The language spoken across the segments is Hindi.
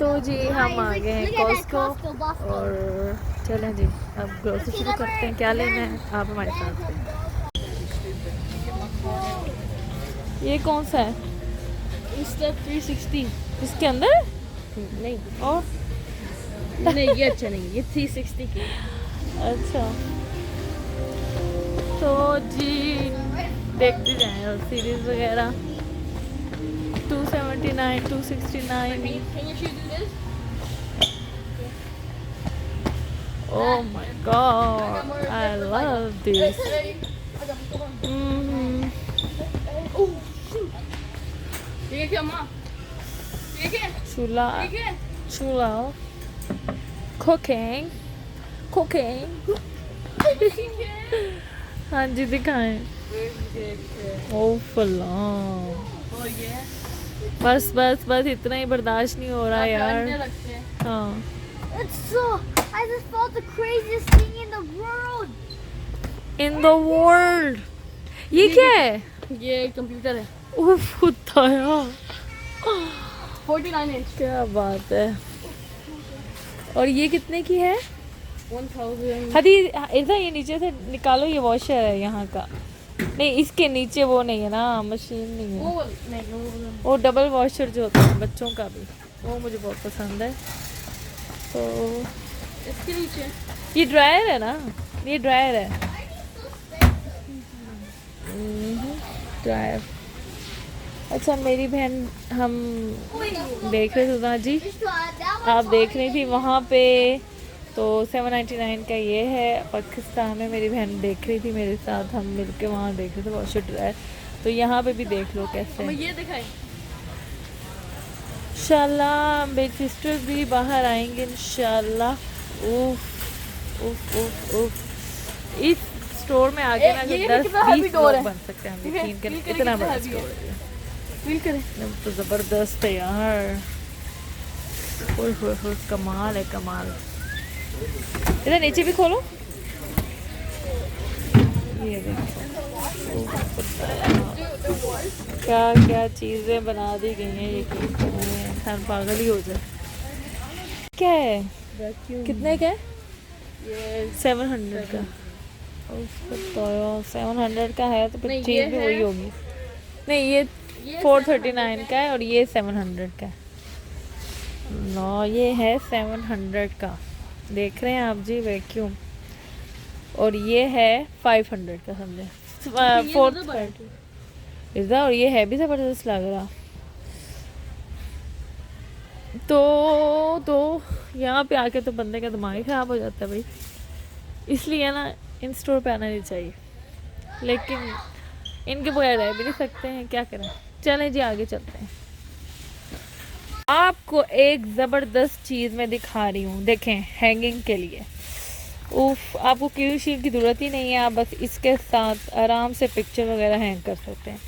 तो जी हम आ गए हैं कॉस्को और चलें जी अब ग्रोसरी शुरू करते हैं। क्या लेना है आप हमारे साथ हैं। ये कौन सा है? इंस्टा 360 इसके अंदर नहीं और नहीं, ये अच्छा नहीं, ये 360 की। अच्छा तो जी देखते जाएं सीरीज वगैरह। 279 269। Can your shoe do this? Oh my god, I love this. Ready? I got the one. Mm-hmm. Oh shoot! ठीक है क्या माँ? ठीक है? Chula, ठीक है? chula, cooking, cooking. ठीक है? हाँ जी दिखाएं। ओ फला, Oh yeah. बस बस बस इतना ही बर्दाश्त नहीं हो रहा यार। अंडे रखते हैं। हाँ It's so. I just felt the craziest thing in the world. In the world. ये क्या है? ये कंप्यूटर है। उफ खुदाया 49 इंच। क्या बात है। और ये कितने की है? 1000। हदी ऐसा ये नीचे से निकालो, ये वॉशर है यहाँ का। नहीं इसके नीचे वो नहीं है ना, मशीन नहीं है। वो नहीं वो डबल वॉशर जो होता है बच्चों का भी, वो मुझे बहुत पसंद है। तो इसके नीचे ये ड्रायर है ना, ये ड्रायर है। ड्रायर। अच्छा मेरी बहन हम देख रहे थे ना जी, आप देख रही थी वहाँ पे तो 799 का ये है पाकिस्तान में। मेरी बहन देख रही थी मेरे साथ, हम मिलके वहाँ देख रहे थे वॉशर ड्रायर। तो यहाँ पे भी देख लो कैसे। हमें ये दिखाई। इंशाल्लाह मेरी सिस्टर भी बाहर आएंगे इंशाल्लाह। उफ उफ उफ उफ। इस स्टोर में आगे ना ये 10-20 डोर लोग है। बन सकते हैं हम ठीक है, यकीन feel करें, करें इतना कितना बड़ा heavy है। स्टोर है। फील करें। तो ज़बरदस्त है यार। ओए होए होए, कमाल है कमाल। इधर नीचे भी खोलो। ये देखो क्या क्या चीज़ें बना दी गई हैं, यकीन करें इंसान पागल ही हो जाए। क्या है? वैक्यूम। कितने का है? ये 700 का। तो 700 का है तो फिर नहीं, चीज़ ये भी है- वही होगी। नहीं ये 439 का है और ये 700 का है। नो ये है 700 का, देख रहे हैं आप जी वैक्यूम। और ये है 500 का समझे। ये 430 इधर। और ये है भी ज़बरदस्त लग रहा। तो यहाँ पे आके तो बंदे का दिमाग ही ख़राब हो जाता है भाई। इसलिए ना इन स्टोर पे आना नहीं चाहिए, लेकिन इनके बगैर रह भी नहीं सकते हैं, क्या करें। चलें जी आगे चलते हैं। आपको एक ज़बरदस्त चीज़ मैं दिखा रही हूँ, देखें हैंगिंग के लिए। उफ आपको क्यू शीट की ज़रूरत ही नहीं है, आप बस इसके साथ आराम से पिक्चर वगैरह हैंग कर सकते हैं।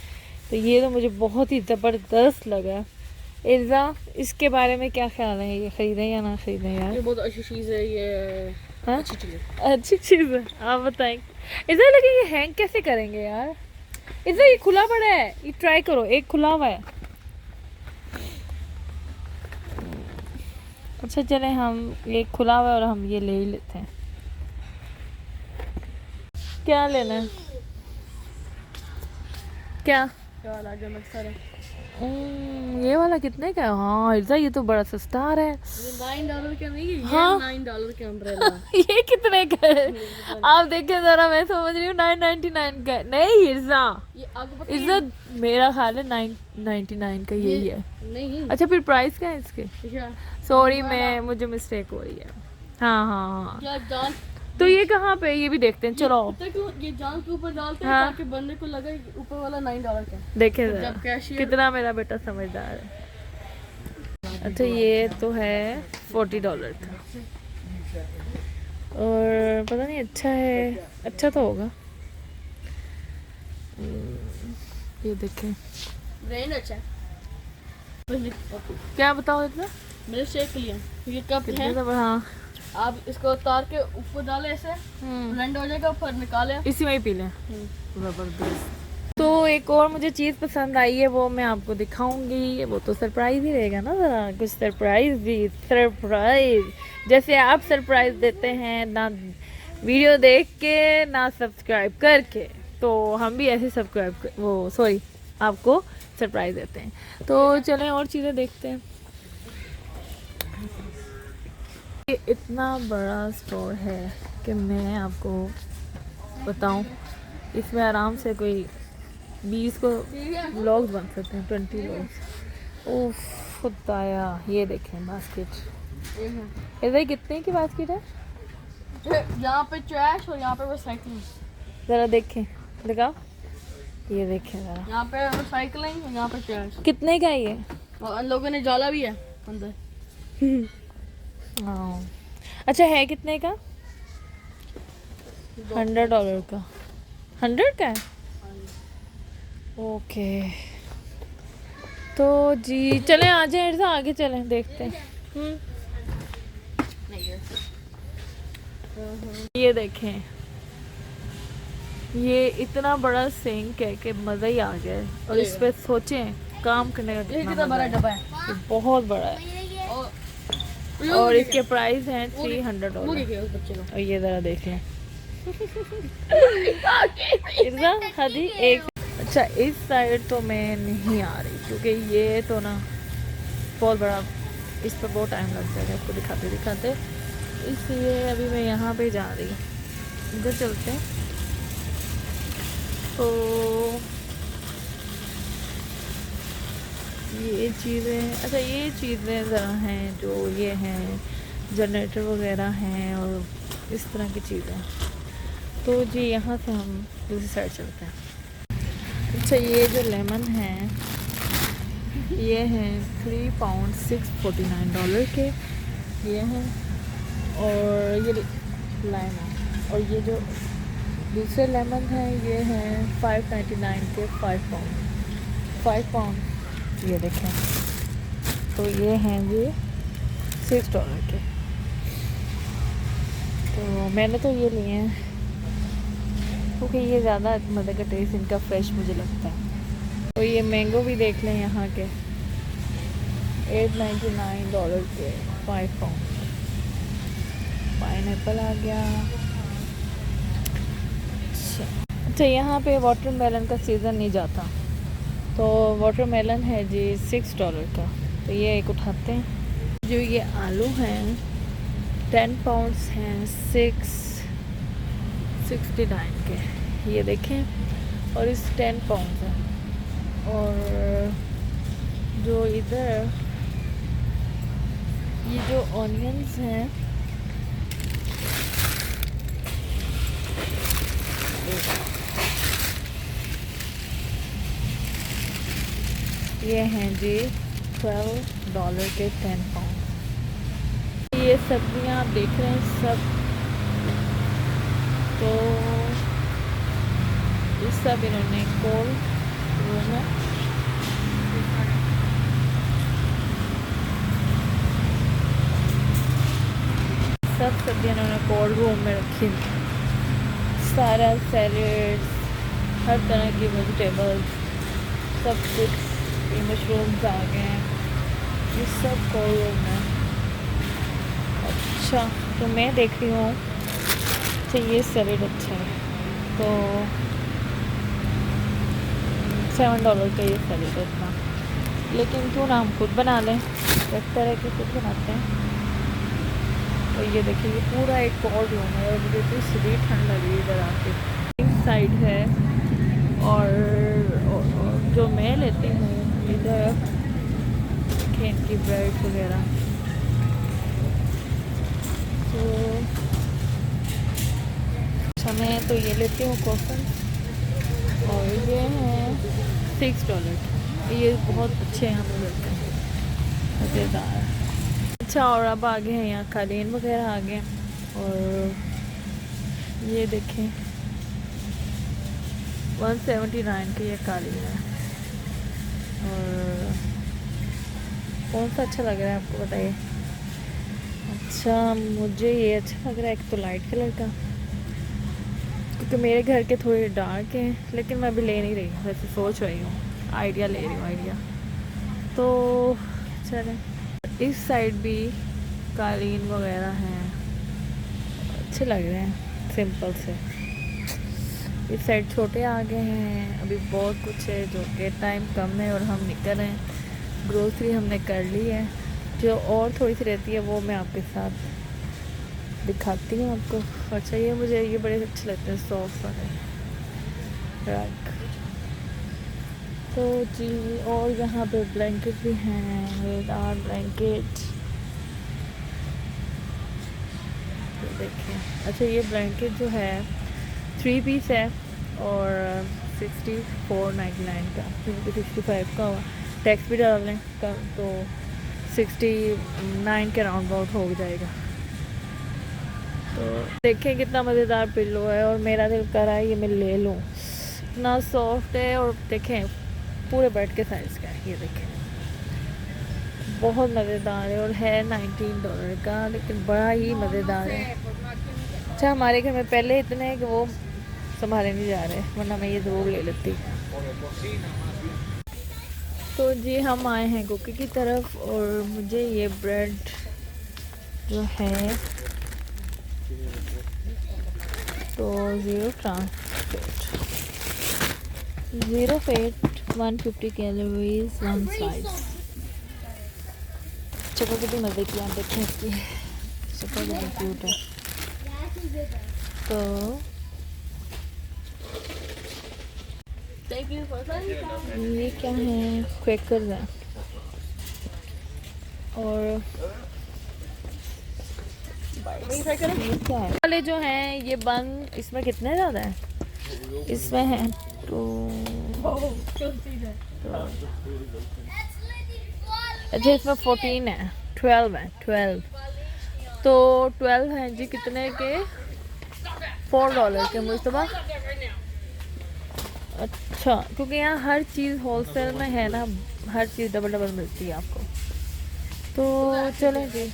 तो ये तो मुझे बहुत ही ज़बरदस्त लगा। इर्जा इसके बारे में क्या ख्याल है, ये ख़रीदें या ना ख़रीदें यार? ये बहुत अच्छी चीज़ है। ये हाँ? अच्छी चीज़ है। अच्छी चीज़ है, आप बताएं। इधर लगे ये हैंग कैसे करेंगे यार? इधर ये खुला पड़ा है, ये ट्राई करो, एक खुला हुआ है। अच्छा चले हम एक खुला हुआ है और हम ये ले ही लेते हैं। क्या लेना है? क्या? क्या लागे मक्सर है। ये वाला कितने का है? हाँ इर्जा ये तो बड़ा सस्ता आ रहा है। ये $9 का नहीं है, ये हाँ। $9 का अम्ब्रेला। ये कितने का है? आप देखें जरा, मैं समझ रही हूँ 999 का है। नहीं इर्जा, ये आपको पता है इज्जत मेरा ख्याल है 999 का यही है। नहीं अच्छा फिर प्राइस क्या है इसके? क्या सॉरी मैं मुझे मिस्टेक हो रही है। हाँ हाँ हाँ। क्या जान तो ये कहाँ पे, ये भी देखते हैं चलो। पता है क्यों ये जान के ऊपर डालते हैं? हाँ। ताकि बंदे को लगे कि ऊपर वाला $9 का है। देखे जब जरा कैशियर कितना मेरा बेटा समझदार है। अच्छा ये तो है $40 का, और पता नहीं अच्छा है, अच्छा तो होगा। ये देखें ब्रांड अच्छा है। क्या बताओ इतना मेरे शेक लिया। ये कप कितने है, का? हाँ आप इसको उतार के ऊपर डाले ऐसे ब्लेंड हो जाएगा, ऊपर निकाले। इसी में ही पी लें। जबरदस्त। तो एक और मुझे चीज़ पसंद आई है, वो मैं आपको दिखाऊंगी। वो तो सरप्राइज ही रहेगा ना, ज़रा कुछ सरप्राइज भी, सरप्राइज जैसे आप सरप्राइज देते हैं ना वीडियो देख के ना सब्सक्राइब करके, तो हम भी ऐसे सब्सक्राइब वो सॉरी आपको सरप्राइज देते हैं। तो चलें और चीज़ें देखते हैं। ये इतना बड़ा स्टोर है कि मैं आपको बताऊं, इसमें आराम से कोई 20 को व्लॉग्स बन सकते हैं, 20 व्लॉग्स। ओह खुदाया, ये देखें बास्केट। इधर कितने की बास्केट है? यहाँ पे ट्रैश और यहाँ पे रिसाइकलिंग। ज़रा देखें, दिखाओ, ये देखें ज़रा। यहाँ पे रिसाइकलिंग और यहाँ पे ट्रैश। कितने का है ये? और उन लोगों ने जाला भी है अंदर। हाँ अच्छा, है कितने का? $100 का। 100 का है? ओके तो जी चलें, आ जाए इधर, आगे चलें देखते हैं। ये देखें, ये इतना बड़ा सिंक है कि मज़ा ही आ गया है। और इस पे सोचें काम करने का ये कितना कितना मज़ा बड़ा है। डब्बा है। ये बहुत बड़ा है और इसके प्राइस हैं $300। वो क्या उस बच्चे को। और ये ज़रा देख लें इर्जा हदी एक। अच्छा इस साइड तो मैं नहीं आ रही क्योंकि ये तो ना बहुत बड़ा, इस पर बहुत टाइम लग जाएगा इसको दिखाते दिखाते, इसलिए अभी मैं यहाँ पे जा रही हूँ। इधर चलते हैं। तो ये चीज़ें, अच्छा ये चीज़ें ज़रा हैं जो ये हैं, जनरेटर वगैरह हैं और इस तरह की चीज़ें। तो जी यहाँ से हम दूसरी साइड चलते हैं। अच्छा ये जो लेमन है ये हैं £3 $649 के ये हैं, और ये लाइम है। और ये जो दूसरे लेमन हैं ये हैं $5.99 के 5 पाउंड। ये देखें, तो ये हैं जी $6 के। तो मैंने तो ये लिए हैं क्योंकि ये ज़्यादा मज़े का टेस्ट इनका फ्रेश मुझे लगता है। तो ये मैंगो भी देख लें यहाँ के $8.99 के 5 पाउंड। पाइनएप्पल आ गया। अच्छा यहाँ पे वाटरमेलन का सीज़न नहीं जाता, तो वाटरमेलन है जी $6 का। तो ये एक उठाते हैं। जो ये आलू हैं 10 पाउंड्स हैं 669 के, ये देखें। और इस 10 पाउंड है। और जो इधर ये जो ऑनियंस हैं ये हैं जी $12 के 10 पाउंड। ये सब्जियां आप देख रहे हैं सब, तो ये सब इन्होंने कोल्ड रूम में सब सब्जियां इन्होंने कोल्ड रूम में रखी। सारा सैलेड्स, हर तरह की वेजिटेबल्स, सब कुछ। ये मशरूम्स आ गए हैं, ये सब कोल्ड रूम में। अच्छा तो मैं देख रही हूँ, अच्छा ये सैलेड अच्छा है, तो $7 का ये सैलेड है इतना। लेकिन क्यों ना हम खुद बना लें, इस तरह के खुद बनाते हैं। तो ये देखिए ये पूरा एक कोल्ड रूम है और मुझे इतनी शदीद ठंड लग रही है इधर आके। इस साइड है और जो मैं लेती हूँ इधर खेत की ब्रेड वगैरह। तो अच्छा मैं तो ये लेती हूँ कॉफन, और ये हैं $6। ये बहुत अच्छे यहाँ पर मिलते हैं, मज़ेदार। अच्छा और अब आगे हैं यहाँ कालीन वगैरह आ गए। और ये देखें 179 के ये कालीन है। और कौन सा अच्छा लग रहा है आपको बताइए? अच्छा मुझे ये अच्छा लग रहा है, एक तो लाइट कलर का, क्योंकि क्योंकि मेरे घर के थोड़े डार्क हैं, लेकिन मैं अभी ले नहीं रही हूँ, वैसे सोच रही हूँ, आइडिया ले रही हूँ आइडिया। तो चलें, इस साइड भी कालीन वगैरह हैं, अच्छे लग रहे हैं सिंपल से। इस साइड छोटे आ गए हैं, अभी बहुत कुछ है जो कि टाइम कम है और हम निकल रहे हैं। ग्रोसरी हमने कर ली है, जो और थोड़ी सी रहती है वो मैं आपके साथ दिखाती हूँ आपको। अच्छा मुझे ये बड़े अच्छे लगते हैं, सॉफ्ट वाले रैक। तो जी, और यहाँ पे ब्लैंकेट भी हैं, मज़ेदार ब्लैंकेट, तो देखिए। अच्छा ये ब्लैंकेट जो है 3 पीस है और 64.99 का, क्योंकि 65 का हुआ, टैक्स भी डाल लें तो 69 के राउंड अबाउट हो जाएगा। तो देखें कितना मज़ेदार पिल्लो है, और मेरा दिल कर रहा है ये मैं ले लूँ, इतना सॉफ्ट है। और देखें पूरे बेड के साइज़ का है, ये देखें बहुत मज़ेदार है, और है $19 का, लेकिन बड़ा ही मज़ेदार है। अच्छा हमारे घर में पहले इतने हैं कि वो संभाले नहीं जा रहे, वरना मैं ये ज़रूर ले लेती। तो जी हम आए हैं कुकी की तरफ, और मुझे ये ब्रेड जो है तो ज़ीरो फैट 150 कैलोरीज 1 स्लाइस। शक्ल कितनी मज़े की, आप देखें इसकी शक्ल कितनी क्यूट है। तो ये क्या है, क्वेकर्स हैं, और ये क्या है वाले जो हैं ये बन, इसमें कितने ज़्यादा हैं, इसमें हैं तो अच्छा इसमें 14 है, 12 है, 12 तो 12 हैं जी, कितने के, $4 के मुस्तफा। अच्छा क्योंकि यहाँ हर चीज़ होलसेल में है ना, हर चीज़ डबल मिलती है आपको। तो चलें जी,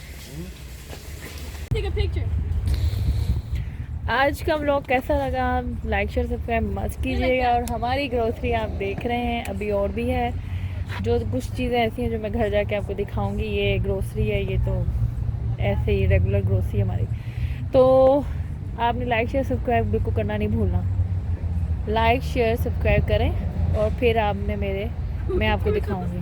आज का व्लॉग कैसा लगा, लाइक शेयर सब्सक्राइब मत कीजिएगा। और हमारी ग्रोसरी आप देख रहे हैं, अभी और भी है, जो कुछ चीज़ें ऐसी हैं जो मैं घर जाके आपको दिखाऊंगी। ये ग्रोसरी है, ये तो ऐसे ही रेगुलर ग्रोसरी हमारी। तो आपने लाइक शेयर सब्सक्राइब बिल्कुल करना नहीं भूलना, लाइक शेयर सब्सक्राइब करें, और फिर आपने मैं आपको दिखाऊंगी।